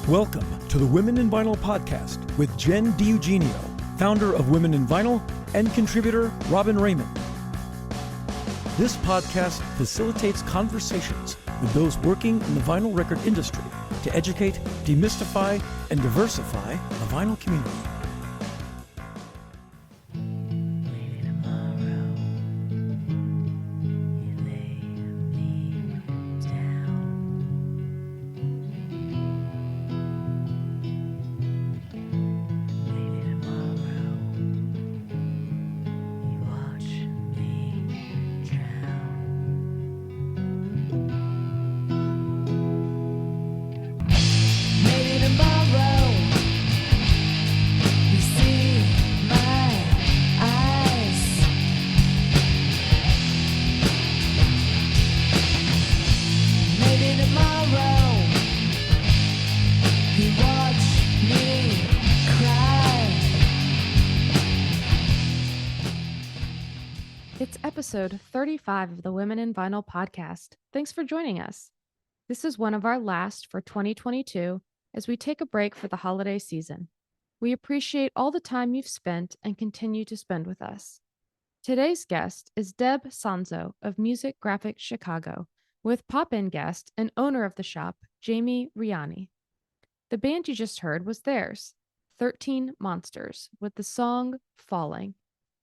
Welcome to the Women in Vinyl podcast with Jen DiEugenio, founder of Women in Vinyl, and contributor Robin Raymond. This podcast facilitates conversations with those working in the vinyl record industry to educate, demystify, and diversify the vinyl community. Episode 35 of the Women in Vinyl podcast. Thanks for joining us. This is one of our last for 2022 as we take a break for the holiday season. We appreciate all the time you've spent and continue to spend with us. Today's guest is Deb Sonzo of Music Graphics Chicago, with pop-in guest and owner of the shop, Jamie Riani. The band you just heard was theirs, 13 Monsters, with the song Falling.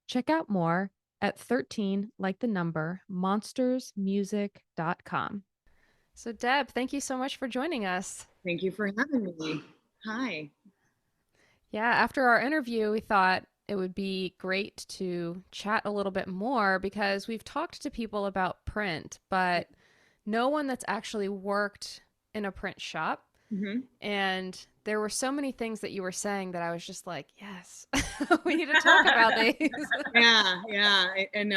Check out more at 13, like the number, monstersmusic.com. So Deb, thank you so much for joining us. Thank you for having me. Hi. Yeah, after our interview, we thought it would be great to chat a little bit more because we've talked to people about print, but no one that's actually worked in a print shop. Mm-hmm. And there were so many things that you were saying that I was just like, yes, we need to talk about these. Yeah. And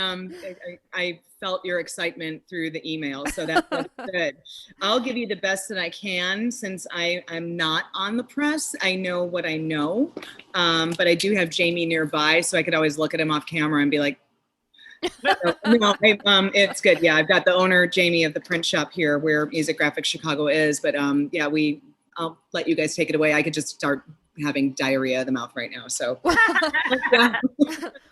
I felt your excitement through the email, so that's good. I'll give you the best that I can since I'm not on the press. I know what I know, but I do have Jamie nearby, so I could always look at him off camera and be like, no, it's good. Yeah, I've got the owner, Jamie, of the print shop here where Music Graphics Chicago is. But I'll let you guys take it away. I could just start having diarrhea of the mouth right now. So,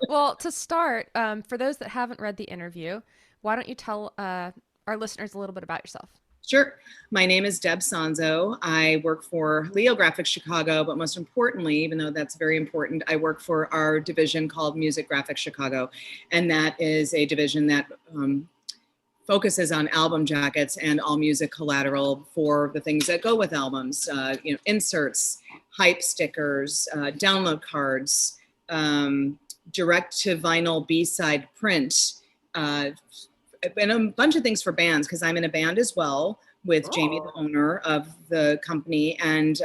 Well, to start, for those that haven't read the interview, why don't you tell our listeners a little bit about yourself? Sure. My name is Deb Sonzo. I work for Leo Graphics Chicago, but most importantly, even though that's very important, I work for our division called Music Graphics Chicago. And that is a division that focuses on album jackets and all music collateral for the things that go with albums, inserts, hype stickers, download cards, direct to vinyl B-side print, and a bunch of things for bands, because I'm in a band as well with Jamie, the owner of the company. And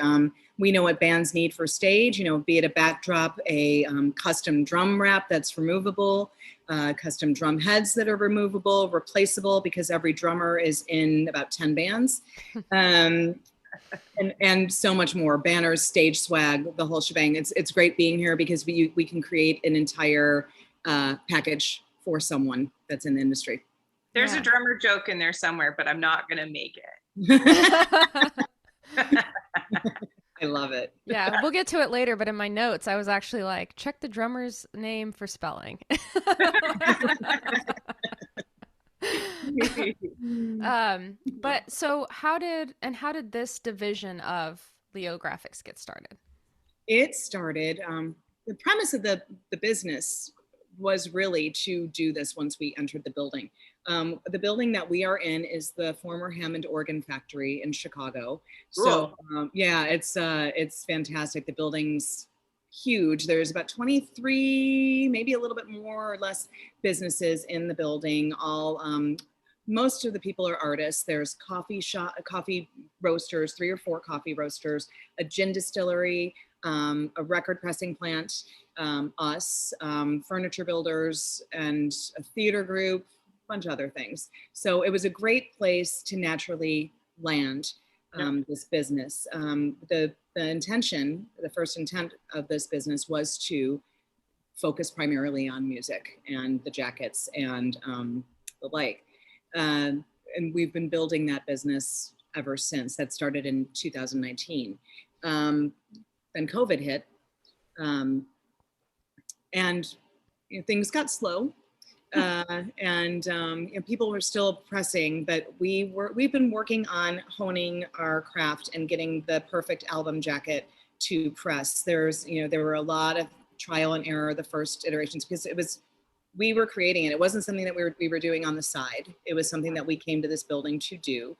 we know what bands need for stage, be it a backdrop, a custom drum wrap that's removable, custom drum heads that are removable, replaceable, because every drummer is in about 10 bands. And so much more. Banners, stage swag, the whole shebang. It's great being here because we can create an entire package for someone that's in the industry. There's a drummer joke in there somewhere, but I'm not going to make it. I love it. Yeah, we'll get to it later, but in my notes, I was actually like, check the drummer's name for spelling. But so how did this division of Leo Graphics get started? It started, the premise of the business was really to do this once we entered the building. The building that we are in is the former Hammond organ factory in Chicago. Cool. So it's fantastic. The building's huge. There's about 23, maybe a little bit more or less businesses in the building. All most of the people are artists. There's coffee roasters, 3 or 4 coffee roasters, a gin distillery, a record pressing plant, us, furniture builders, and a theater group, a bunch of other things. So it was a great place to naturally land this business. The intention, the first intent of this business was to focus primarily on music and the jackets and the like. And we've been building that business ever since. That started in 2019. Then COVID hit, and things got slow. People were still pressing, but we've been working on honing our craft and getting the perfect album jacket to press. There were a lot of trial and error the first iterations, because we were creating it. It wasn't something that we were doing on the side. It was something that we came to this building to do,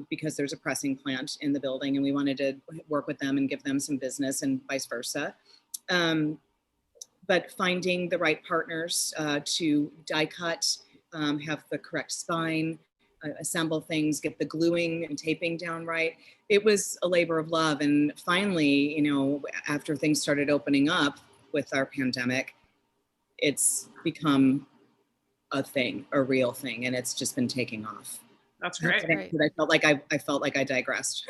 because there's a pressing plant in the building and we wanted to work with them and give them some business and vice versa. But finding the right partners to die cut, have the correct spine, assemble things, get the gluing and taping down right. It was a labor of love. And finally, after things started opening up with our pandemic, it's become a thing, a real thing, and it's just been taking off. That's great. I felt like I digressed.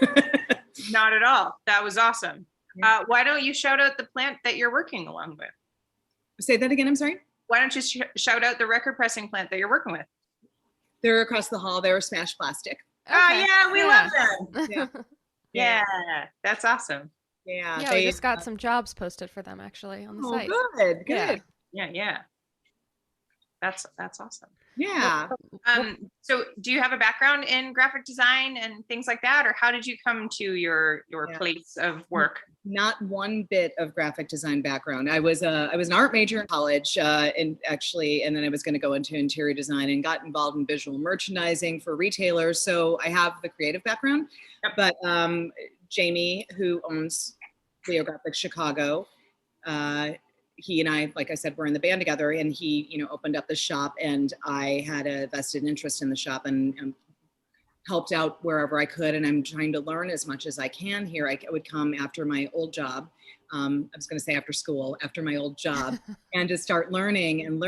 Not at all. That was awesome. Yeah. Why don't you shout out the plant that you're working along with? Say that again, I'm sorry? Why don't you shout out the record pressing plant that you're working with? They're across the hall. They're Smash Plastic. Okay. Oh yeah, we love them. Yeah. Yeah, that's awesome. Yeah. Yeah, we just got some jobs posted for them actually on the site. Good. Yeah. That's awesome. Yeah. So do you have a background in graphic design and things like that, or how did you come to your place of work? Not one bit of graphic design background. I was an art major in college, and then I was going to go into interior design and got involved in visual merchandising for retailers. So I have the creative background. Yep. But Jamie, who owns Leo Graphics Chicago, he and I, like I said, were in the band together, and he, opened up the shop, and I had a vested interest in the shop and helped out wherever I could. And I'm trying to learn as much as I can here. I would come after my old job. I was going to say after school, after my old job, and just start learning. And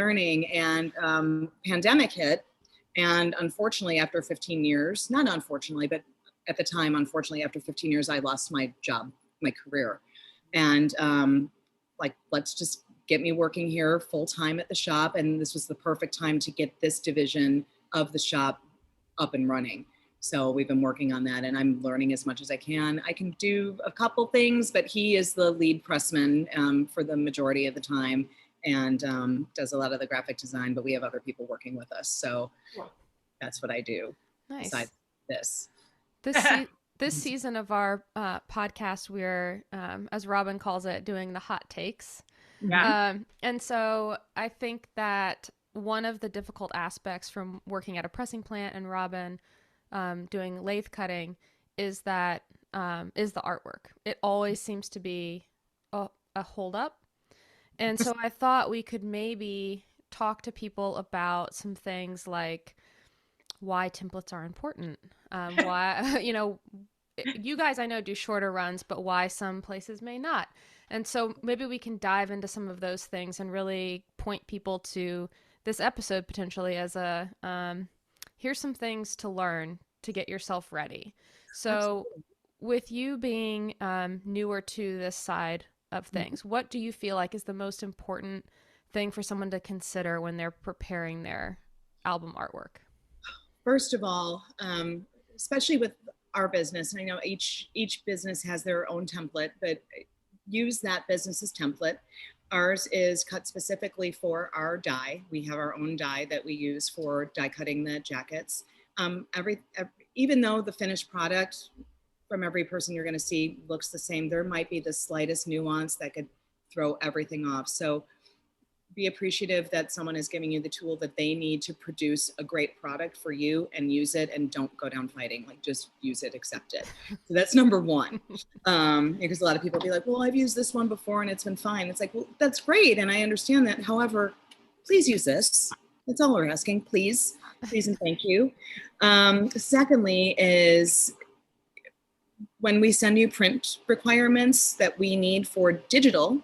pandemic hit. And unfortunately, after 15 years, not unfortunately, but at the time, unfortunately, after 15 years, I lost my job, my career. And let's just get me working here full time at the shop. And this was the perfect time to get this division of the shop up and running. So we've been working on that, and I'm learning as much as I can. I can do a couple things, but he is the lead pressman for the majority of the time, and does a lot of the graphic design, but we have other people working with us. So that's what I do. Nice. Besides this. This season of our podcast, we're, as Robin calls it, doing the hot takes. Yeah. And so I think that one of the difficult aspects from working at a pressing plant and Robin doing lathe cutting is the artwork. It always seems to be a holdup. And so I thought we could maybe talk to people about some things like why templates are important. Why, you guys I know do shorter runs, but why some places may not. And so maybe we can dive into some of those things and really point people to this episode potentially as a, here's some things to learn to get yourself ready. So absolutely. With you being newer to this side of things, what do you feel like is the most important thing for someone to consider when they're preparing their album artwork? First of all, especially with our business, I know each business has their own template, but use that business's template. Ours is cut specifically for our die. We have our own die that we use for die cutting the jackets. Even though the finished product from every person you're going to see looks the same, there might be the slightest nuance that could throw everything off. So be appreciative that someone is giving you the tool that they need to produce a great product for you, and use it, and don't go down fighting. Just use it, accept it. So that's number one. Because a lot of people be like, well, I've used this one before and it's been fine. It's like, well, that's great. And I understand that. However, please use this. That's all we're asking. Please and thank you. Secondly is when we send you print requirements that we need for digital,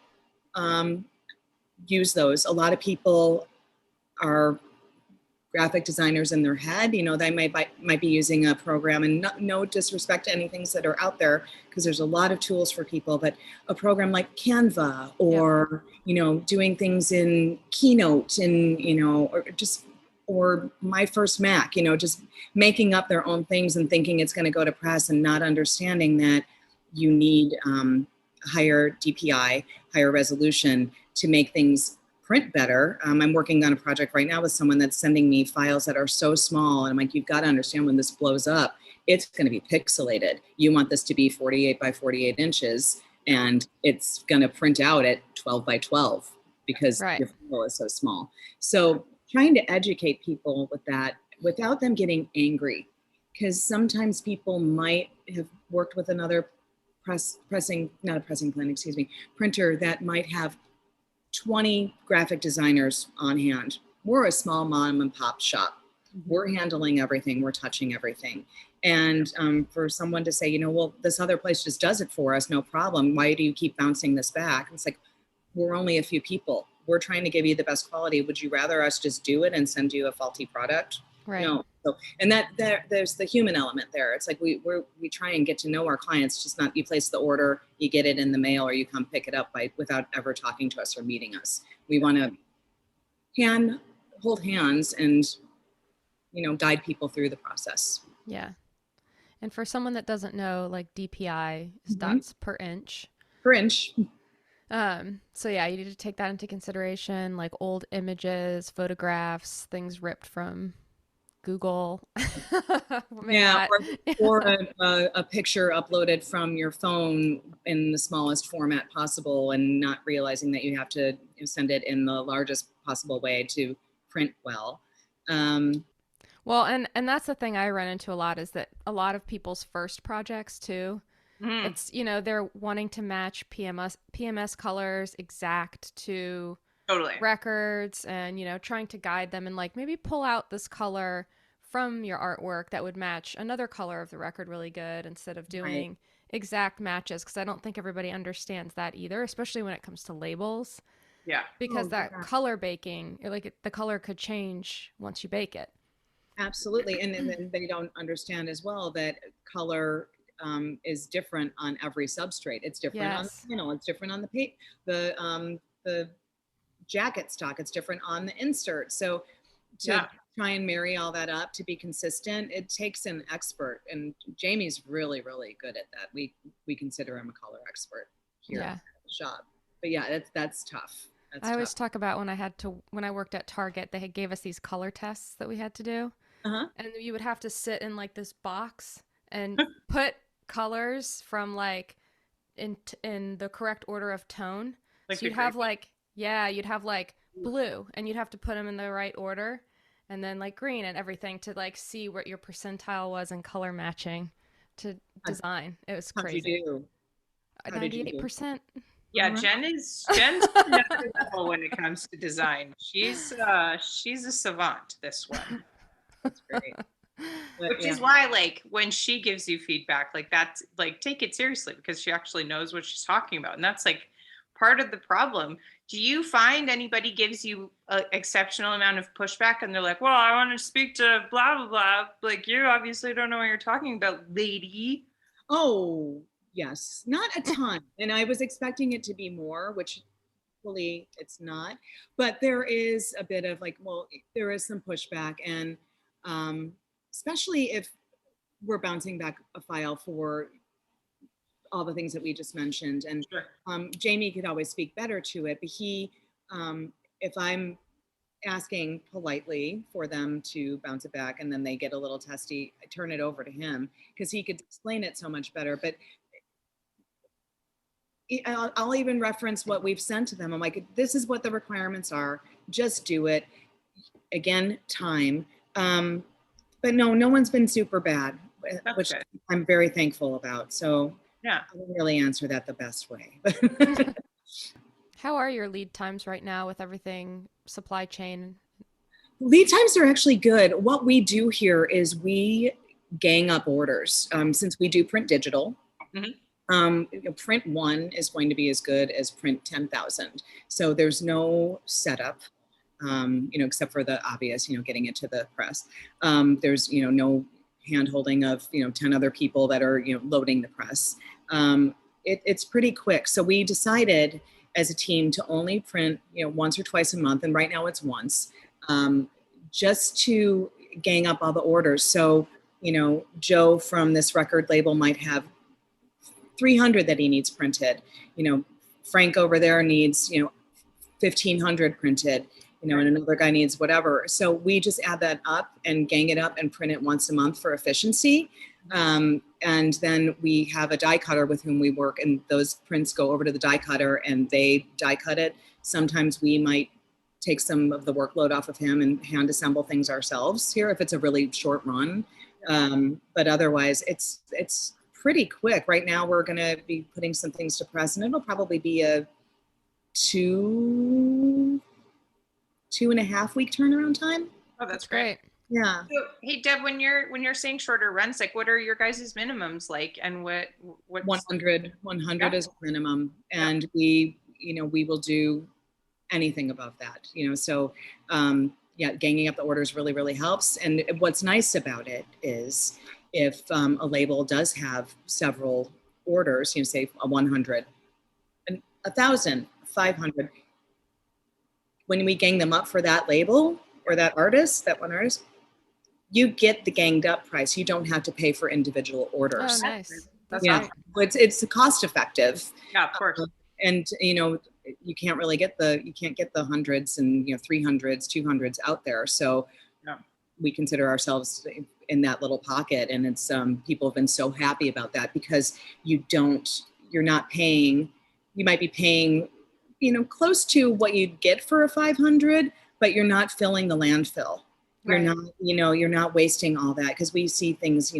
use those. A lot of people are graphic designers in their head. They might be using a program, and no disrespect to any things that are out there, because there's a lot of tools for people, but a program like Canva or, doing things in Keynote, and, or just or my first Mac, just making up their own things and thinking it's going to go to press and not understanding that you need higher DPI, higher resolution to make things print better. I'm working on a project right now with someone that's sending me files that are so small. And I'm like, you've got to understand when this blows up, it's going to be pixelated. You want this to be 48 by 48 inches, and it's going to print out at 12 by 12 because your file is so small. So trying to educate people with that without them getting angry, because sometimes people might have worked with another printer that might have 20 graphic designers on hand. We're a small mom and pop shop. We're handling everything. We're touching everything. And for someone to say, well, this other place just does it for us, no problem. Why do you keep bouncing this back? It's like, we're only a few people. We're trying to give you the best quality. Would you rather us just do it and send you a faulty product? Right. No. So, and there's the human element there. It's like we try and get to know our clients, just not you place the order, you get it in the mail, or you come pick it up without ever talking to us or meeting us. We want to hold hands and, guide people through the process. Yeah. And for someone that doesn't know, like DPI is dots per inch. Per inch. So yeah, you need to take that into consideration, like old images, photographs, things ripped from Google. Yeah, or a picture uploaded from your phone in the smallest format possible, and not realizing that you have to send it in the largest possible way to print well. Well, and that's the thing I run into a lot, is that a lot of people's first projects too, it's, they're wanting to match PMS colors exact to records, and, trying to guide them and like maybe pull out this color from your artwork that would match another color of the record really good, instead of doing exact matches. Because I don't think everybody understands that either, especially when it comes to labels. Yeah. Because color baking, like the color could change once you bake it. Absolutely. And then they don't understand as well that color is different on every substrate. It's different on the panel. It's different on the jacket stock. It's different on the insert. So to try and marry all that up to be consistent, it takes an expert. And Jamie's really, really good at that. We consider him a color expert here at the shop. But yeah, that's tough. I always talk about when I worked at Target, they gave us these color tests that we had to do. And you would have to sit in like this box and put colors from like in the correct order of tone. Like so you'd have you'd have like blue, and you'd have to put them in the right order, and then like green and everything to like see what your percentile was in color matching to design. It was crazy. How'd you do? 98%. Yeah, Jen's another level when it comes to design. She's a savant, this one. That's great. Which is why, like, when she gives you feedback, like, that's like, take it seriously, because she actually knows what she's talking about. And that's like part of the problem. Do you find anybody gives you an exceptional amount of pushback and they're like, well, I want to speak to blah, blah, blah. Like, you obviously don't know what you're talking about, lady. Oh, yes. Not a ton. And I was expecting it to be more, which hopefully it's not. But there is a bit of like, well, there is some pushback. And especially if we're bouncing back a file for all the things that we just mentioned. And Jamie could always speak better to it, but if I'm asking politely for them to bounce it back and then they get a little testy, I turn it over to him because he could explain it so much better. But I'll even reference what we've sent to them. I'm like, this is what the requirements are. Just do it. Again, time. But no one's been super bad, which I'm very thankful about. So I didn't really answer that the best way. How are your lead times right now with everything, supply chain? Lead times are actually good. What we do here is we gang up orders. Since we do print digital, print 1 is going to be as good as print 10,000. So there's no setup. Except for the obvious, getting it to the press. There's, no hand holding of, 10 other people that are, loading the press. It's pretty quick. So we decided as a team to only print, once or twice a month. And right now it's once, just to gang up all the orders. So, Joe from this record label might have 300 that he needs printed. Frank over there needs, 1,500 printed, and another guy needs whatever. So we just add that up and gang it up and print it once a month for efficiency. And then we have a die cutter with whom we work, and those prints go over to the die cutter and they die cut it. Sometimes we might take some of the workload off of him and hand assemble things ourselves here if it's a really short run. But otherwise it's pretty quick. Right now we're going to be putting some things to press, and it'll probably be a 2.5 week turnaround time. Oh, that's great. Yeah. So, hey Deb, when you're saying shorter runs, like what are your guys' minimums like, and what 100 is minimum, and we will do anything above that, so ganging up the orders really, really helps. And what's nice about it is if a label does have several orders, say a 100, 1,000, 500, when we gang them up for that label or that one artist, you get the ganged up price. You don't have to pay for individual orders. Oh, nice. That's Right. It's cost effective. Yeah, of course. And you can't really get the hundreds and 300s, 200s out there. So we consider ourselves in that little pocket, and it's people have been so happy about that, because you're not paying. You might be paying close to what you'd get for a 500, but you're not filling the landfill. You're not you're not wasting all that, because we see things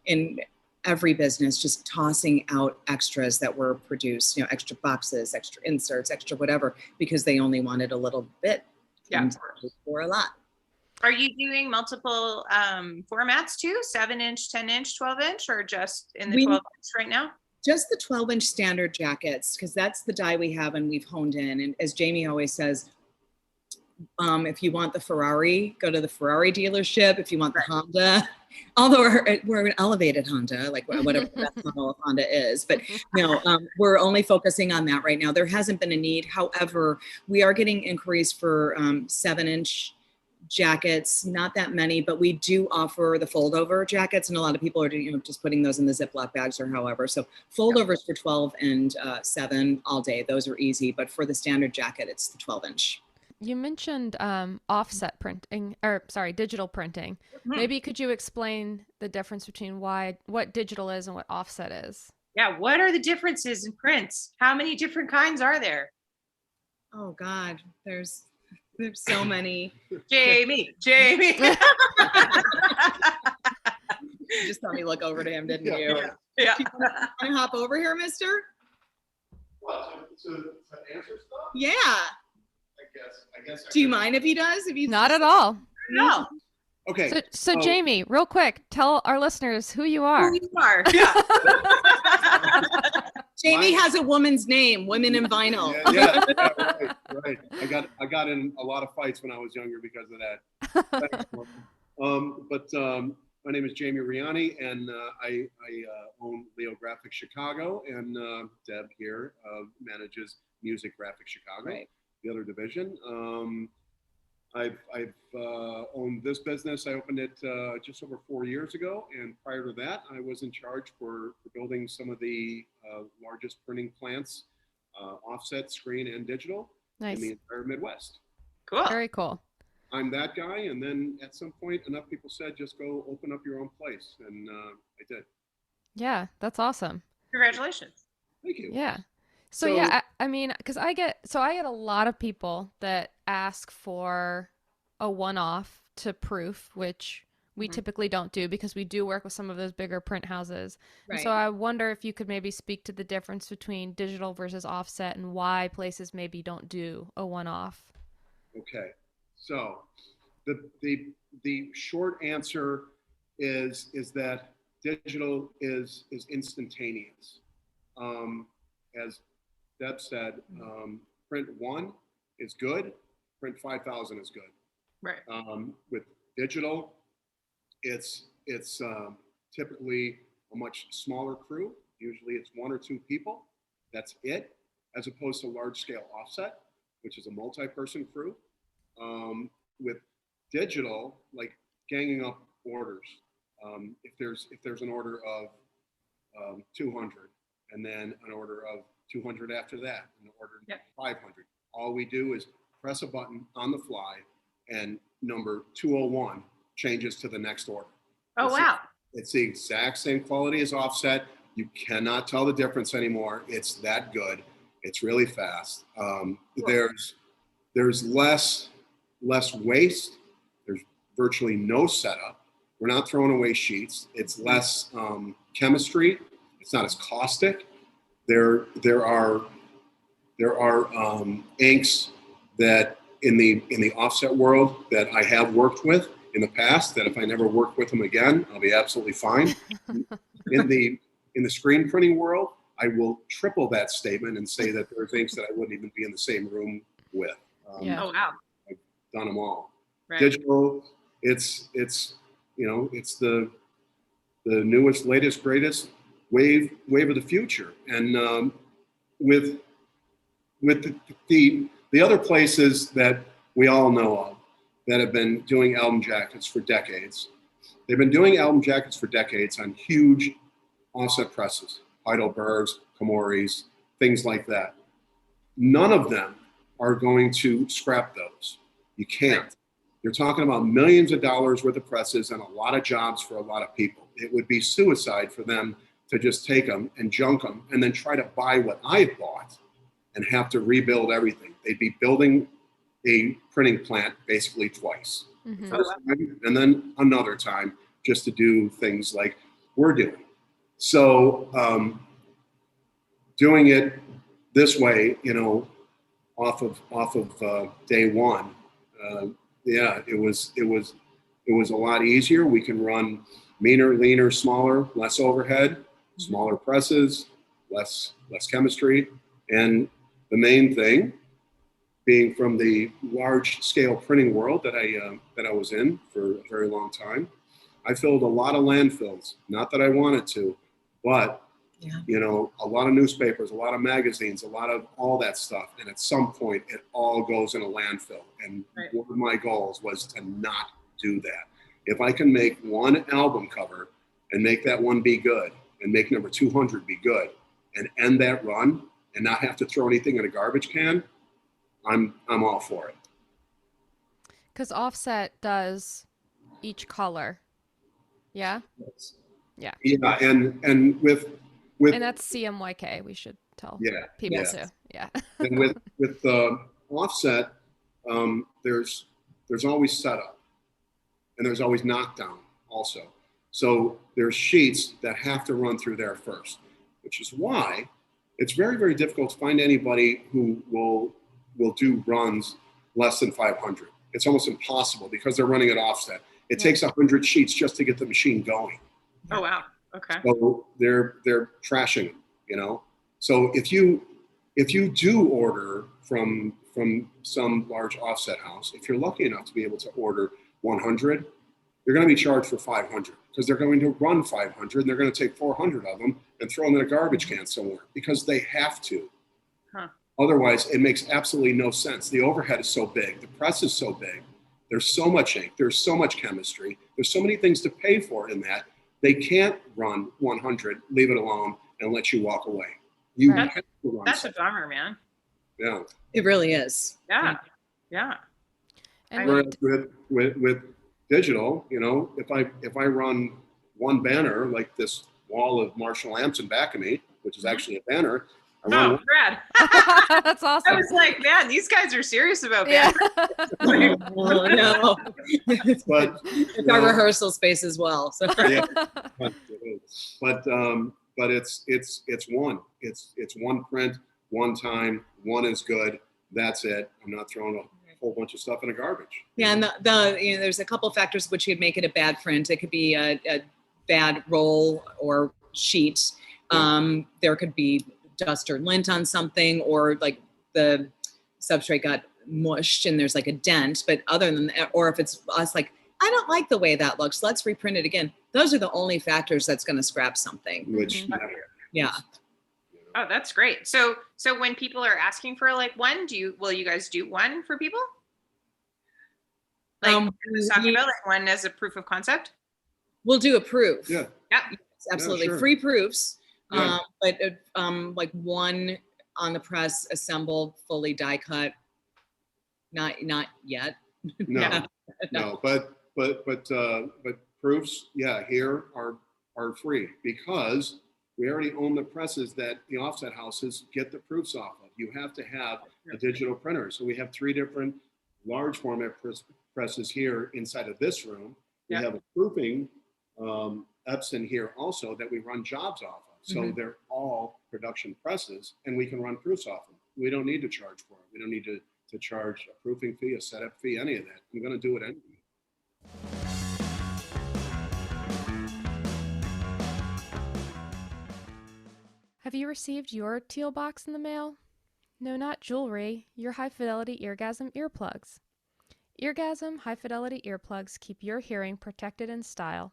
in every business just tossing out extras that were produced, extra boxes, extra inserts, extra whatever, because they only wanted a little bit. Yeah. For a lot. Are you doing multiple formats too? 7-inch, 10-inch, 12-inch, or just in the 12-inch right now? Just the 12-inch standard jackets, because that's the die we have and we've honed in. And as Jamie always says, if you want the Ferrari, go to the Ferrari dealership. If you want the Honda, although we're an elevated Honda, like whatever the best model of Honda is, but no, we're only focusing on that right now. There hasn't been a need. However, we are getting inquiries for 7-inch jackets, not that many, but we do offer the fold over jackets, and a lot of people are just putting those in the Ziploc bags or however. So fold overs for 12 and 7 all day. Those are easy, but for the standard jacket, it's the 12-inch. You mentioned offset printing, or sorry, digital printing. Mm-hmm. Maybe could you explain the difference between what digital is and what offset is? Yeah, what are the differences in prints? How many different kinds are there? Oh God, there's so many. Jamie. You just saw me look over to him, didn't you? Yeah. You want to hop over here, mister? What, to answer stuff? Yeah. I guess. Do you mind if he does? Not at all. No. Okay. So Jamie, real quick, tell our listeners who you are. Who you are. Yeah. Jamie has a woman's name, Women in Vinyl. Yeah, right. I got in a lot of fights when I was younger because of that. But my name is Jamie Riani, and I own Leo Graphics Chicago, and Deb here manages Music Graphics Chicago, right. The other division. I've owned this business. I opened it just over 4 years ago, and prior to that, I was in charge for building some of the largest printing plants, offset, screen, and digital in the entire Midwest. Cool. Very cool. I'm that guy, and then at some point, enough people said, just go open up your own place, and I did. Yeah, that's awesome. Congratulations. Thank you. Yeah. So yeah, I mean, because I get a lot of people that ask for a one-off to proof, which we typically don't do because we do work with some of those bigger print houses. Right. And so I wonder if you could maybe speak to the difference between digital versus offset and why places maybe don't do a one-off. Okay. So the short answer is that digital is instantaneous. As Deb said, print 1 is good, print 5,000 is good. Right. With digital, it's typically a much smaller crew. Usually it's 1 or 2 people. That's it, as opposed to large scale offset, which is a multi-person crew. With digital, like ganging up orders. If there's an order of 200, and then an order of 200 after that, an order of 500. All we do is press a button on the fly, and number 201 changes to the next order. Oh, wow. It's the exact same quality as offset. You cannot tell the difference anymore. It's that good. It's really fast. There's less waste. There's virtually no setup. We're not throwing away sheets. It's less chemistry. It's not as caustic. There are inks that in the offset world that I have worked with in the past, that if I never work with them again, I'll be absolutely fine. In the screen printing world, I will triple that statement and say that there are things that I wouldn't even be in the same room with. Oh, wow. I've done them all. Right. Digital, it's the newest, latest, greatest wave of the future. And with the other places that we all know of that have been doing album jackets for decades, they've been doing album jackets for decades on huge offset presses, Heidelbergs, Komoris, things like that. None of them are going to scrap those. You can't. You're talking about millions of dollars worth of presses and a lot of jobs for a lot of people. It would be suicide for them to just take them and junk them and then try to buy what I bought and have to rebuild everything. They'd be building a printing plant basically twice. Mm-hmm. First time, and then another time just to do things like we're doing. So doing it this way, off of day one, it was a lot easier. We can run meaner, leaner, smaller, less overhead, smaller presses, less chemistry, and the main thing being from the large scale printing world that I was in for a very long time, I filled a lot of landfills. Not that I wanted to, but a lot of newspapers, a lot of magazines, a lot of all that stuff. And at some point, it all goes in a landfill. And one of my goals was to not do that. If I can make one album cover and make that one be good, and make number 200 be good, and end that run, and not have to throw anything in a garbage can, I'm all for it. Because offset does each color. Yeah. Yes. Yeah. Yeah, and with and that's CMYK. We should tell people too. Yeah. And with offset, there's always setup, and there's always knockdown also. So there's sheets that have to run through there first, which is why it's very, very difficult to find anybody who will do runs less than 500. It's almost impossible because they're running at offset. It takes 100 sheets just to get the machine going. Oh, wow. Okay. So they're trashing them, So if you do order from some large offset house, if you're lucky enough to be able to order 100, you're going to be charged for 500 because they're going to run 500 and they're going to take 400 of them and throw them in a garbage can somewhere because they have to. Huh. Otherwise, it makes absolutely no sense. The overhead is so big. The press is so big. There's so much ink. There's so much chemistry. There's so many things to pay for in that. They can't run 100, leave it alone, and let you walk away. You have to run that's something. a bummer, man. Yeah. It really is. Yeah. Yeah. And Whereas with digital, if I run one banner like this wall of Marshall amps in back of me, which is actually a banner. Oh, Brad. That's awesome. I was like, man, these guys are serious about Yeah. banners. Oh, no. But It's our rehearsal space as well. So. yeah, but it's one. It's one print, one time, one is good. That's it. I'm not throwing a whole bunch of stuff in a garbage. Yeah, and there's a couple factors which could make it a bad print. It could be a bad roll or sheet. There could be dust or lint on something, or like the substrate got mushed and there's like a dent. But other than that, or if it's us like, I don't like the way that looks, let's reprint it again. Those are the only factors that's going to scrap something. Which Yeah. Oh, that's great. So when people are asking for like one, will you guys do one for people? Let's talk about like one as a proof of concept. We'll do a proof. Yeah. Yeah. Yes, absolutely. Yeah, sure. Free proofs. Yeah. But like one on the press, assembled, fully die cut. Not yet. No, no, but proofs, yeah, here are free because we already own the presses that the offset houses get the proofs off of. You have to have a digital printer. So we have 3 different large format presses here inside of this room. We have a proofing Epson here also that we run jobs off of. So they're all production presses and we can run proofs off them. We don't need to charge for it. We don't need to charge a proofing fee, a setup fee, any of that. I'm going to do it anyway. Have you received your teal box in the mail? No, not jewelry, your high-fidelity Eargasm earplugs. Eargasm high-fidelity earplugs keep your hearing protected in style,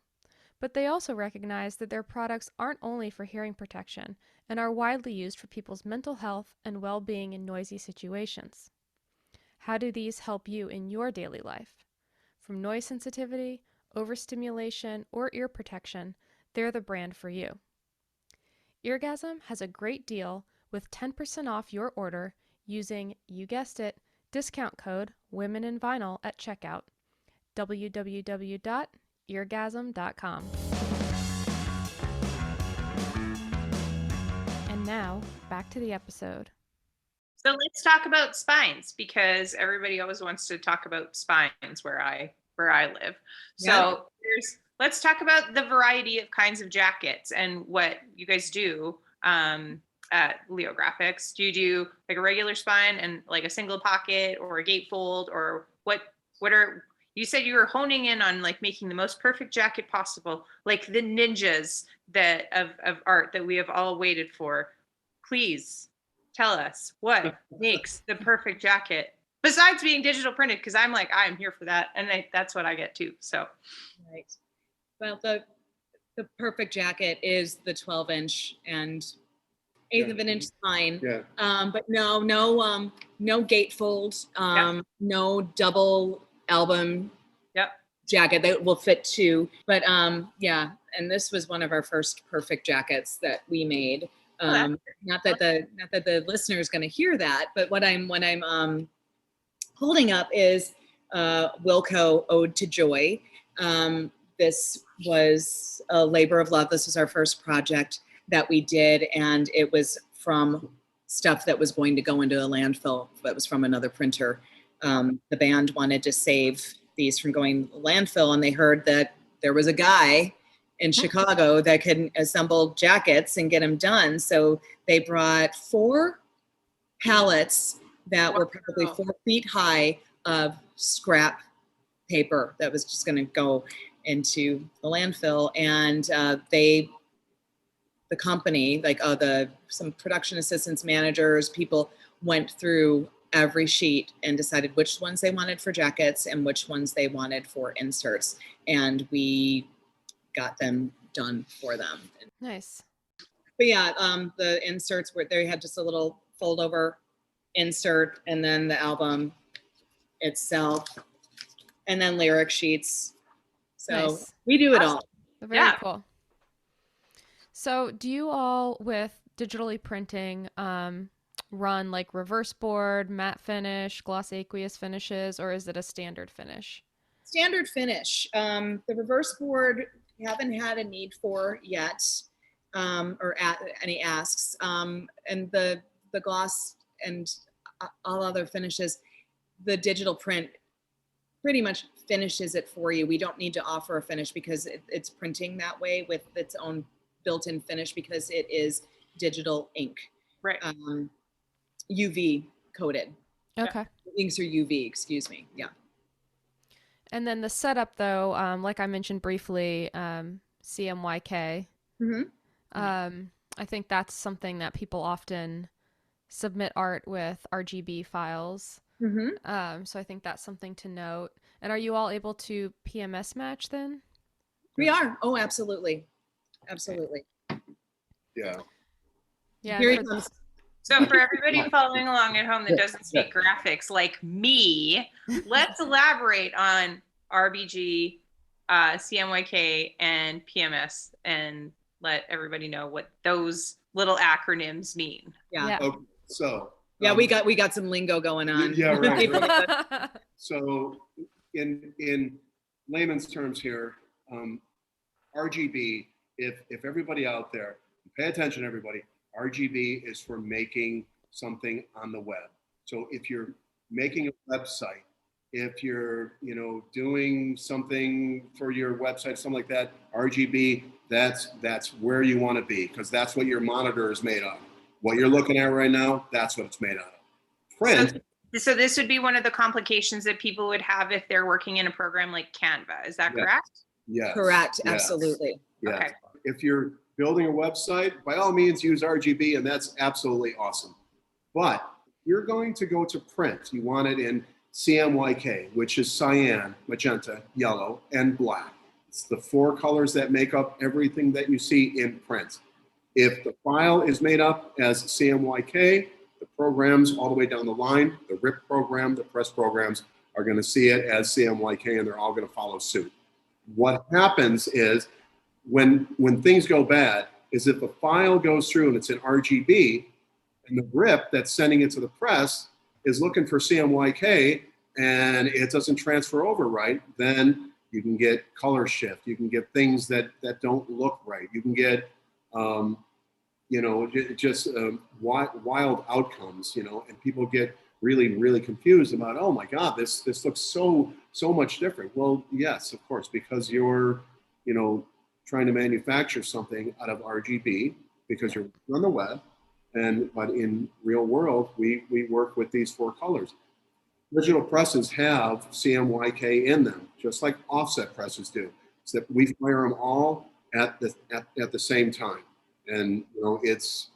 but they also recognize that their products aren't only for hearing protection and are widely used for people's mental health and well-being in noisy situations. How do these help you in your daily life? From noise sensitivity, overstimulation, or ear protection, they're the brand for you. Eargasm has a great deal with 10% off your order using, you guessed it, discount code Women in Vinyl at checkout. www.eargasm.com. And now, back to the episode. So let's talk about spines because everybody always wants to talk about spines where I live. So let's talk about the variety of kinds of jackets and what you guys do at Leo Graphics. Do you do like a regular spine and like a single pocket or a gatefold, or what are you said you were honing in on like making the most perfect jacket possible, like the ninjas of art that we have all waited for. Please tell us what makes the perfect jacket besides being digital printed, because I'm here for that, and that's what I get too. So, right. Well, the perfect jacket is the 12-inch and 1/8 of an inch spine. Yeah. But no gatefold. No double album. Jacket that will fit 2. But yeah, and this was one of our first perfect jackets that we made. Not that the listener is going to hear that, but what I'm holding up is Wilco Ode to Joy. This was a labor of love. This was our first project that we did, and it was from stuff that was going to go into a landfill. That was from another printer. The band wanted to save these from going to landfill, and they heard that there was a guy in Chicago that could assemble jackets and get them done. So they brought 4 pallets that were probably 4 feet high of scrap paper that was just going to go into the landfill. And the company, like some production assistants, managers, people went through every sheet and decided which ones they wanted for jackets and which ones they wanted for inserts. And we got them done for them. Nice. But yeah, the inserts they had just a little fold over insert, and then the album itself, and then lyric sheets. So nice. We do it all. Very cool. So do you all, with digitally printing, run like reverse board, matte finish, gloss aqueous finishes, or is it a standard finish? Standard finish. The reverse board we haven't had a need for yet, or any asks. And the gloss and all other finishes, the digital print pretty much finishes it for you. We don't need to offer a finish because it's printing that way with its own built-in finish because it is digital ink. Right. UV coated. Okay. Inks are UV, excuse me. Yeah. And then the setup, though, like I mentioned briefly, CMYK. Mm-hmm. I think that's something that people often submit art with RGB files. Mm-hmm. So I think that's something to note. And are you all able to PMS match then? We are. Oh, absolutely. Absolutely. Yeah. Yeah. Here he comes. So for everybody following along at home that doesn't speak graphics like me, let's elaborate on RBG, CMYK, and PMS, and let everybody know what those little acronyms mean. Yeah. Okay, so. Yeah, we got some lingo going on. Yeah, right. So in layman's terms here, RGB, if everybody out there, pay attention everybody, RGB is for making something on the web. So if you're making a website, if you're, doing something for your website, something like that, RGB, that's where you want to be, because that's what your monitor is made of. What you're looking at right now, that's what it's made out of. Print. So this would be one of the complications that people would have if they're working in a program like Canva. Is that correct? Yes. Correct. Yes. Absolutely. Yes. Okay. If you're building a website, by all means use RGB, and that's absolutely awesome. But if you're going to go to print, you want it in CMYK, which is cyan, magenta, yellow, and black. It's the 4 colors that make up everything that you see in print. If the file is made up as CMYK, the programs all the way down the line, the RIP program, the press programs, are going to see it as CMYK, and they're all going to follow suit. What happens is when things go bad is if a file goes through and it's in RGB, and the RIP that's sending it to the press is looking for CMYK and it doesn't transfer over right, then you can get color shift. You can get things that don't look right. You can get wild outcomes, and people get really, really confused about, oh my God, this looks so much different. Well, yes, of course, because you're, trying to manufacture something out of RGB because you're on the web, but in real world, we work with these 4 colors. Digital presses have CMYK in them, just like offset presses do. So that we fire them all at the same time. And it's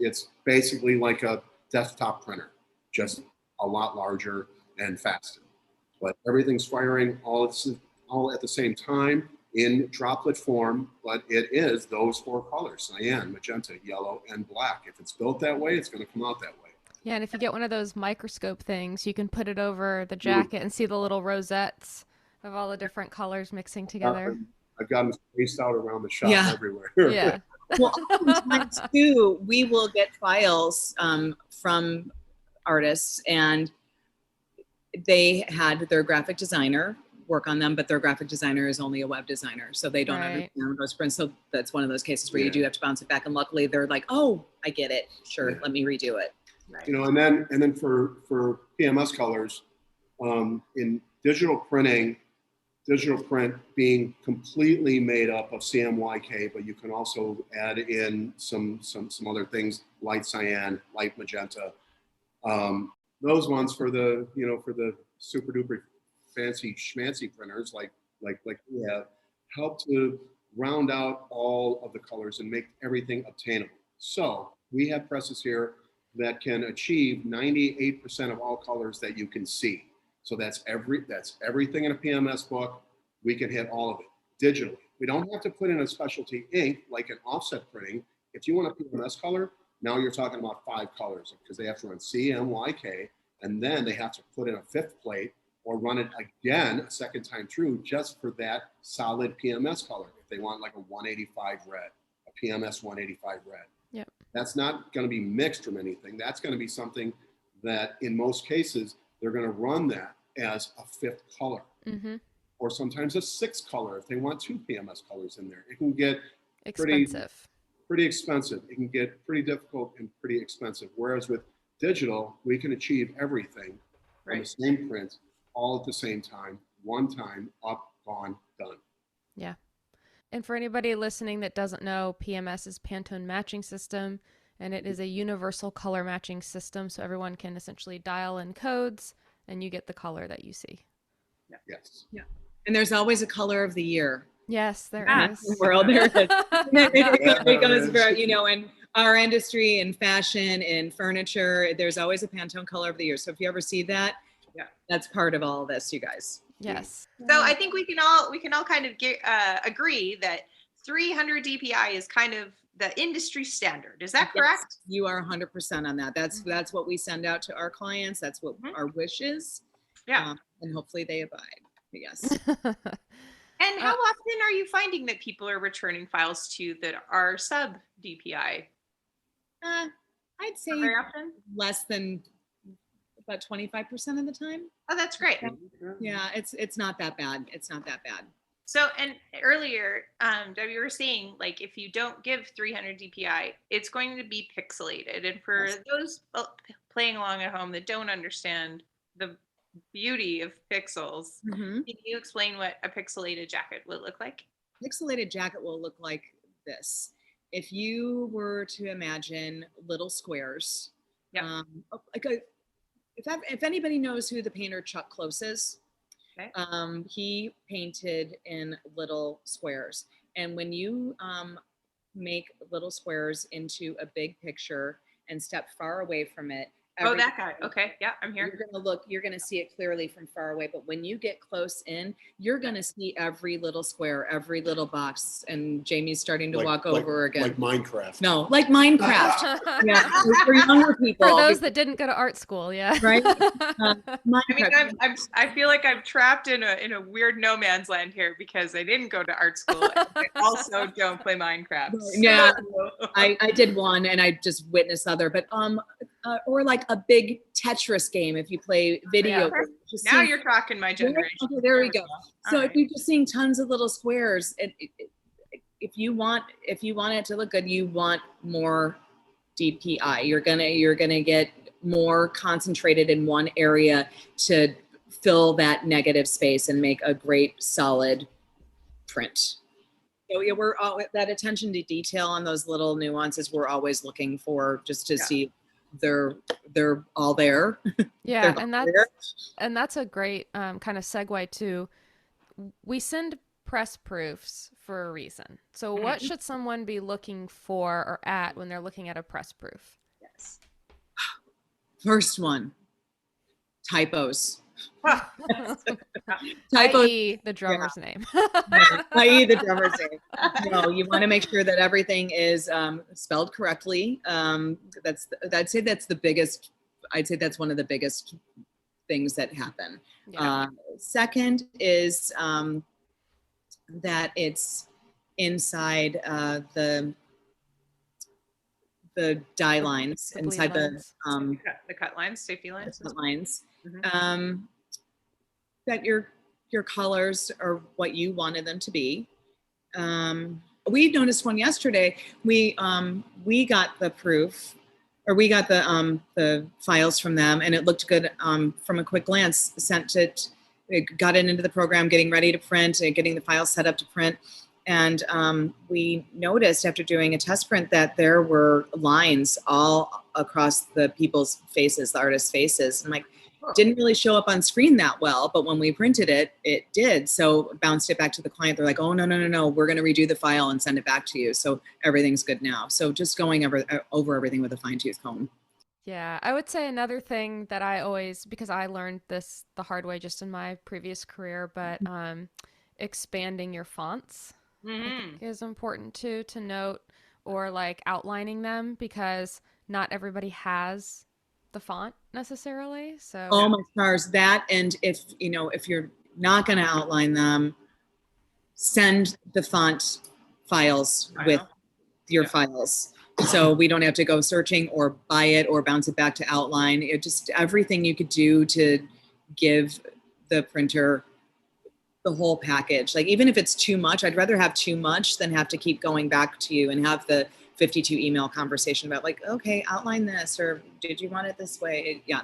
basically like a desktop printer, just a lot larger and faster. But everything's firing all at the same time in droplet form, but it is those 4 colors: cyan, magenta, yellow, and black. If it's built that way, it's going to come out that way. Yeah, and if you get one of those microscope things, you can put it over the jacket and see the little rosettes of all the different colors mixing together. I've got them spaced out around the shop everywhere. Yeah. Well, oftentimes too, we will get files from artists, and they had their graphic designer work on them, but their graphic designer is only a web designer, so they don't understand those prints. So that's one of those cases where you do have to bounce it back, and luckily they're like, oh, I get it. Sure, let me redo it. Right. And then for PMS colors, in digital print being completely made up of CMYK, but you can also add in some other things, light cyan, light magenta. Those ones for the super duper fancy schmancy printers like we have, help to round out all of the colors and make everything obtainable. So we have presses here that can achieve 98% of all colors that you can see. So that's everything in a PMS book. We can hit all of it digitally. We don't have to put in a specialty ink like an offset printing. If you want a PMS color, now you're talking about 5 colors, because they have to run CMYK, and then they have to put in a 5th plate or run it again a second time through just for that solid PMS color. If they want like a 185 red, a PMS 185 red. Yep. That's not going to be mixed from anything. That's going to be something that in most cases, they're going to run that as a 5th color. Mm-hmm. Or sometimes a 6th color if they want 2 PMS colors in there. It can get pretty expensive. It can get pretty difficult and pretty expensive. Whereas with digital, we can achieve everything on the same print, all at the same time, one time, up, gone, done. Yeah. And for anybody listening that doesn't know, PMS is Pantone Matching System, and it is a universal color matching system, so everyone can essentially dial in codes and you get the color that you see. Yeah. Yes. Yeah. And there's always a color of the year. Yes, there is. In the world, there is. It goes very, in our industry, in fashion, in furniture, there's always a Pantone color of the year. So if you ever see that, that's part of all of this, you guys. Yes. So I think we can all kind of agree that 300 DPI is kind of the industry standard. Is that Yes, correct? you are 100% on that. That's what we send out to our clients. That's what our wish is. Yeah. And hopefully they abide. Yes. And how often are you finding that people are returning files to you that are sub DPI? I'd say Not very often. less than about 25% of the time. Oh, that's great. Yeah, it's not that bad. It's not that bad. So, and earlier, Debbie, you were saying, like, if you don't give 300 DPI, it's going to be pixelated. And for those playing along at home that don't understand the beauty of pixels, can you explain what a pixelated jacket will look like? Pixelated jacket will look like this. If you were to imagine little squares, if anybody knows who the painter Chuck Close is, he painted in little squares. And when you make little squares into a big picture and step far away from it. Oh, that guy. Okay. Yeah, I'm here. You're going to see it clearly from far away. But when you get close in, you're going to see every little square, every little box. And Jamie's starting to walk over again. Like Minecraft. No, like Minecraft. Yeah, for younger people. For those that didn't go to art school, yeah. Right? I mean, I feel like I'm trapped in a weird no man's land here because I didn't go to art school. I also don't play Minecraft. Yeah, I did one and I just witnessed other, but or like a big Tetris game if you play video. Yeah. Now you're talking my generation. Okay, there we go. So All if you're just seeing tons of little squares, if you want it to look good, you want more DPI. You're gonna get more concentrated in one area to fill that negative space and make a great solid print. So yeah, we're all that attention to detail on those little nuances. We're always looking for just to see they're all there. Yeah, and that's a great kind of segue to, we send press proofs for a reason. So what should someone be looking for or at when they're looking at a press proof? Yes. First one, typos. Typos. I.e. the drummer's name. I.e. the drummer's name. No, you want to make sure that everything is spelled correctly. I'd say that's one of the biggest things that happen. Yeah. Second is that it's inside the die lines, The inside bleed lines. The cut lines, safety lines. the lines. That your colors are what you wanted them to be. We noticed one yesterday. We got the proof, or we got the files from them, and it looked good from a quick glance. Sent it, got it into the program, getting ready to print, and getting the files set up to print. And we noticed after doing a test print that there were lines all across the people's faces, the artists' faces. I'm like, didn't really show up on screen that well, but when we printed it, it did. So bounced it back to the client. They're like, oh, no, we're going to redo the file and send it back to you. So everything's good now. So just going over everything with a fine tooth comb. Yeah, I would say another thing that I always, because I learned this the hard way just in my previous career, but expanding your fonts I think is important too, to note, or like outlining them, because not everybody has the font necessarily. So oh my stars, that, and if you're not going to outline them, send the font files with your files, so we don't have to go searching or buy it or bounce it back to outline. It just, everything you could do to give the printer the whole package. Like, even if it's too much, I'd rather have too much than have to keep going back to you and have the 52 email conversation about like, okay, outline this, or did you want it this way? Yeah.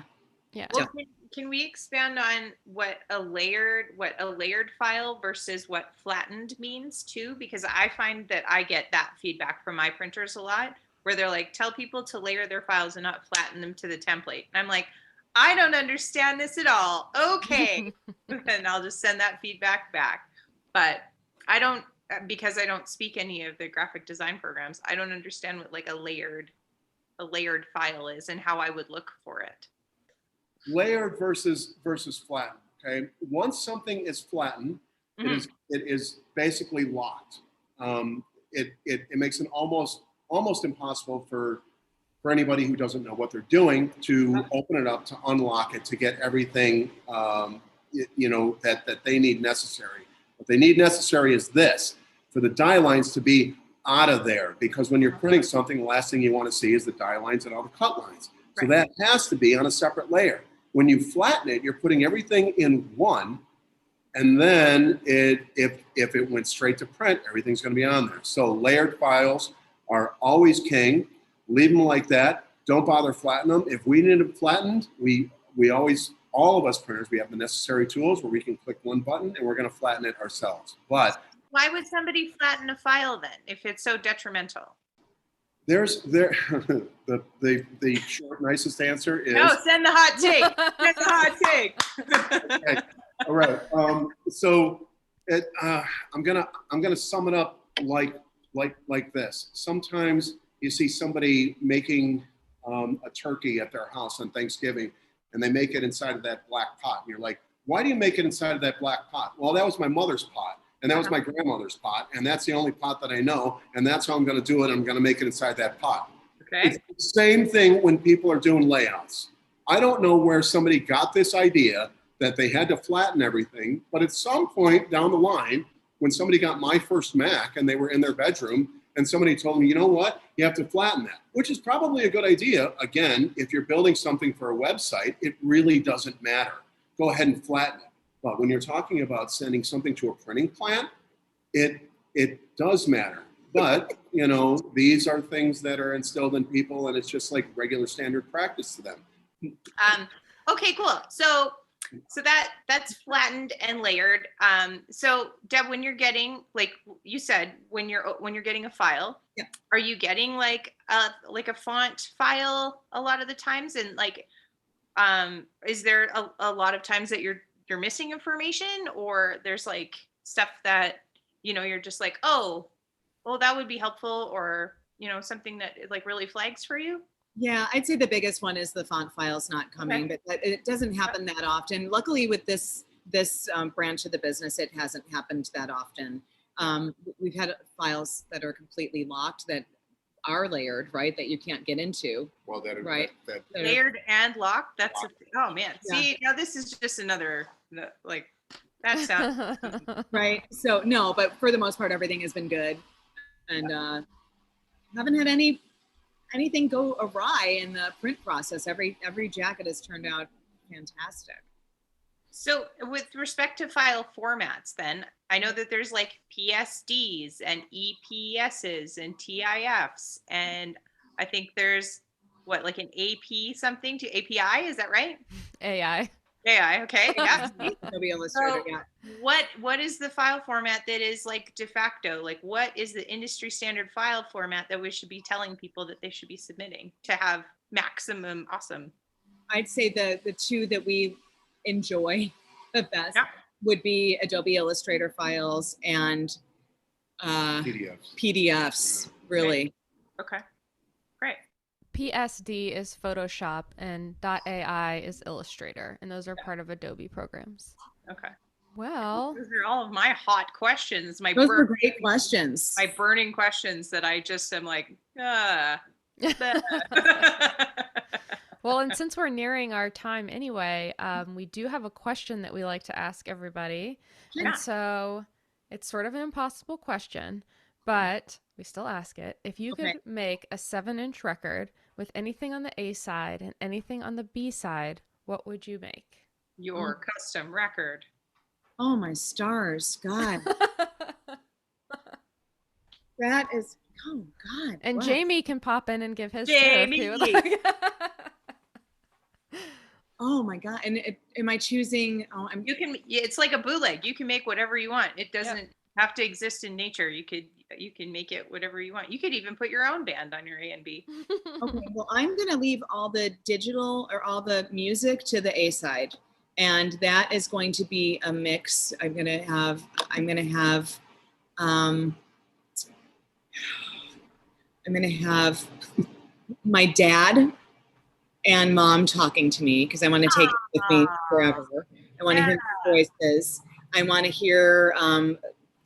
Well, can we expand on what a layered file versus what flattened means too? Because I find that I get that feedback from my printers a lot, where they're like, tell people to layer their files and not flatten them to the template. And I'm like, I don't understand this at all. Okay. And I'll just send that feedback back. But I don't, because I don't speak any of the graphic design programs, I don't understand what like a layered file is and how I would look for it. Layered versus flattened. Okay. Once something is flattened, it is basically locked. It makes an almost almost impossible for anybody who doesn't know what they're doing to open it up, to unlock it, to get everything, that they need necessary. What they need necessary is this, for the die lines to be out of there, because when you're printing something, the last thing you want to see is the die lines and all the cut lines. So that has to be on a separate layer. When you flatten it, you're putting everything in one, and then if it went straight to print, everything's going to be on there. So layered files are always king. Leave them like that. Don't bother flattening them. If we need them flattened, we always, all of us printers, we have the necessary tools where we can click one button and we're going to flatten it ourselves. But why would somebody flatten a file then if it's so detrimental? the short, nicest answer is no. Send the hot take. Send the hot take. Okay. All right. I'm gonna sum it up like this. Sometimes you see somebody making a turkey at their house on Thanksgiving, and they make it inside of that black pot. And you're like, why do you make it inside of that black pot? Well, that was my mother's pot, and that was my grandmother's pot, and that's the only pot that I know, and that's how I'm going to do it. I'm going to make it inside that pot. Okay. It's the same thing when people are doing layouts. I don't know where somebody got this idea that they had to flatten everything, but at some point down the line, when somebody got my first Mac and they were in their bedroom, and somebody told me, you know what, you have to flatten that, which is probably a good idea. Again, if you're building something for a website, it really doesn't matter. Go ahead and flatten it. But when you're talking about sending something to a printing plant, it does matter. But, these are things that are instilled in people, and it's just like regular standard practice to them. Okay, cool. So that's flattened and layered. So Deb, when you're getting, like you said, when you're getting a file, are you getting like a font file a lot of the times? And is there a lot of times that you're missing information, or there's like stuff that, you're just like, oh, well, that would be helpful, or, something that like really flags for you? Yeah, I'd say the biggest one is the font files not coming, but it doesn't happen that often. Luckily, with this branch of the business, it hasn't happened that often. We've had files that are completely locked that are layered, right? That you can't get into. Well, right. That Layered and locked. That's locked. Oh man. Yeah. See, now this is just another that sounds right. So no, but for the most part, everything has been good, and haven't had anything go awry in the print process. Every jacket has turned out fantastic. So with respect to file formats, then I know that there's like PSDs and EPSs and TIFs, and I think there's like an AP something to API. Is that right? AI. AI. Okay. Yeah. Adobe Illustrator. So Yeah. what is the file format that is like de facto? Like, what is the industry standard file format that we should be telling people that they should be submitting to have maximum awesome? I'd say the two that we enjoy the best would be Adobe Illustrator files and PDFs. Really. Okay. Great. PSD is Photoshop and .ai is Illustrator, and those are part of Adobe programs. Okay. Well, Those are all of my hot questions. Those were great questions. My burning questions that I just am like, well, and since we're nearing our time anyway, we do have a question that we like to ask everybody. Yeah. And so it's sort of an impossible question, but we still ask it. If you could make a 7-inch record with anything on the A side and anything on the B side, what would you make? Your custom record. Oh, my stars. God. That is, oh, God. And wow. Jamie can pop in and give his Jamie. too, if he would like. Oh, my God. And am I choosing? Oh, You can. It's like a bootleg. You can make whatever you want. It doesn't have to exist in nature. You can make it whatever you want. You could even put your own band on your A and B. Okay, well, I'm going to leave all the digital or all the music to the A side. And that is going to be a mix. I'm going to have my dad and mom talking to me because I want to take it with me forever. I want to hear their voices. I want to hear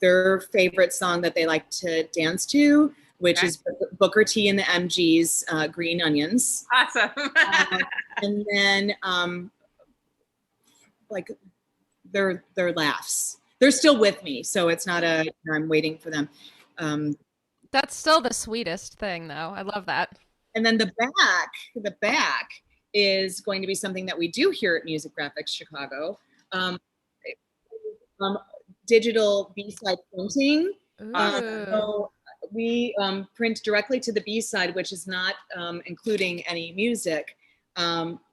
their favorite song that they like to dance to, which is Booker T and the MG's Green Onions. Awesome. And then like their laughs. They're still with me, so it's not I'm waiting for them. That's still the sweetest thing, though. I love that. And then the back is going to be something that we do here at Music Graphics Chicago. Digital B-side printing. So we print directly to the B-side, which is not including any music.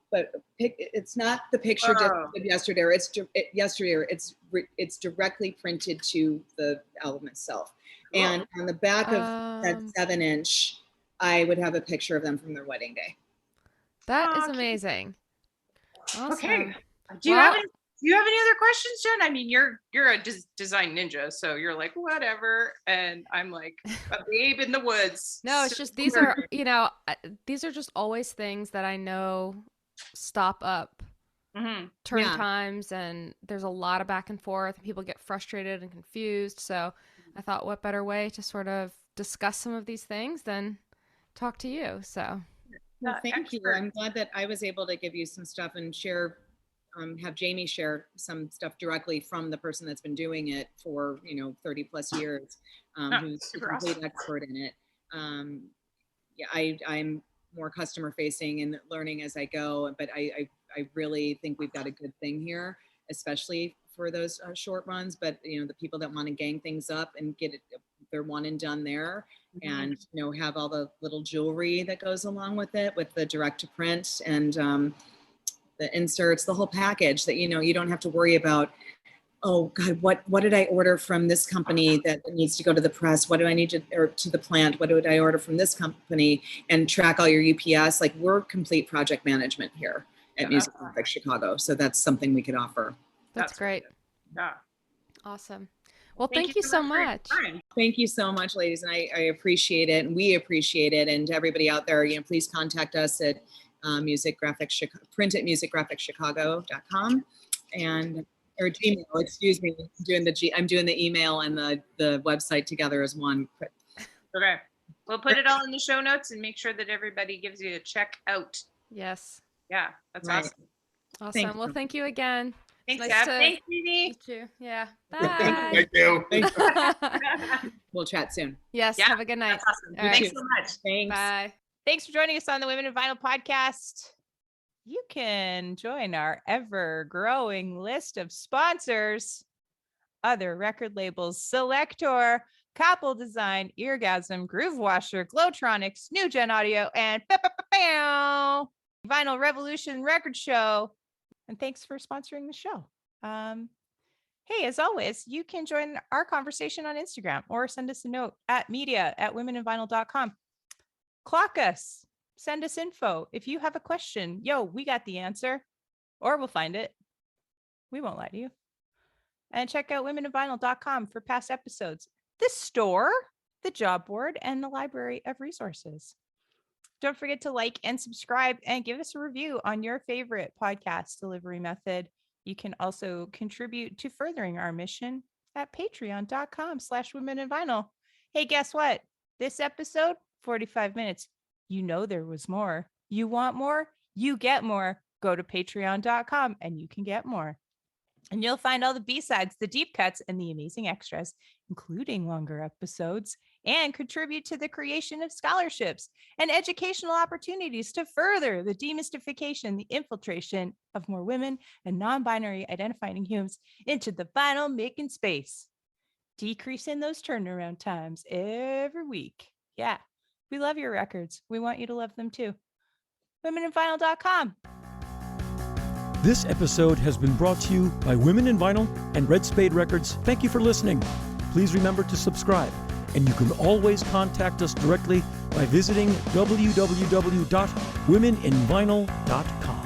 But it's not the picture just of yesterday. It's directly printed to the album itself. And on the back of that 7-inch, I would have a picture of them from their wedding day. That is amazing. Awesome. Okay. Do you have any other questions, Jen? I mean, you're a design ninja, so you're like, whatever. And I'm like a babe in the woods. No, it's just, these are just always things that I know stop up turn times, and there's a lot of back and forth, and people get frustrated and confused. So I thought, what better way to sort of discuss some of these things than talk to you? So well, thank you. I'm glad that I was able to give you some stuff and share, have Jamie share some stuff directly from the person that's been doing it for 30 plus years, who's a complete expert in it. I'm more customer facing and learning as I go, but I really think we've got a good thing here, especially for those short runs. But the people that want to gang things up and get it, they're one and done there, and have all the little jewelry that goes along with it, with the direct to print and the inserts, the whole package, that you don't have to worry about, oh God, what did I order from this company that needs to go to the press? What do I need to, or to the plant? What did I order from this company? And track all your UPS. Like, we're complete project management here at Music Graphics Chicago. So that's something we could offer. That's great. Yeah. Awesome. Well, thank you so much. Thank you so much, ladies. And I appreciate it. And we appreciate it. And to everybody out there, please contact us at print at musicgraphicchicago.com and or Gmail, excuse me. I'm doing the email and the website together as one. Okay. We'll put it all in the show notes and make sure that everybody gives you a check out. Yes. Yeah, that's awesome. Awesome. Well, thank you again. Thanks, nice Deb. to Thanks, Dee. meet you. Yeah. Bye. Thank you. We'll chat soon. Yes. Yeah, Have a good night. That's awesome. All right. Thanks so much. Thanks. Bye. Thanks for joining us on the Women in Vinyl podcast. You can join our ever-growing list of sponsors: other record labels, Selector, Couple Design, Eargasm, Groove Washer, Glowtronics, New Gen Audio, and Vinyl Revolution Record Show. And thanks for sponsoring the show. Hey, as always, you can join our conversation on Instagram or send us a note at media@womeninvinyl.com. Clock us. Send us info. If you have a question, we got the answer, or we'll find it. We won't lie to you. And check out womeninvinyl.com for past episodes, the store, the job board, and the library of resources. Don't forget to like and subscribe and give us a review on your favorite podcast delivery method. You can also contribute to furthering our mission at patreon.com/womeninvinyl. Hey, guess what? This episode, 45 minutes. There was more. You want more? You get more. Go to patreon.com and you can get more. And you'll find all the B-sides, the deep cuts, and the amazing extras, including longer episodes, and contribute to the creation of scholarships and educational opportunities to further the demystification, the infiltration of more women and non-binary identifying humans into the vinyl making space, decreasing those turnaround times every week. Yeah. We love your records. We want you to love them too. womeninvinyl.com. This episode has been brought to you by Women in Vinyl and Red Spade Records. Thank you for listening. Please remember to subscribe, and you can always contact us directly by visiting www.womeninvinyl.com.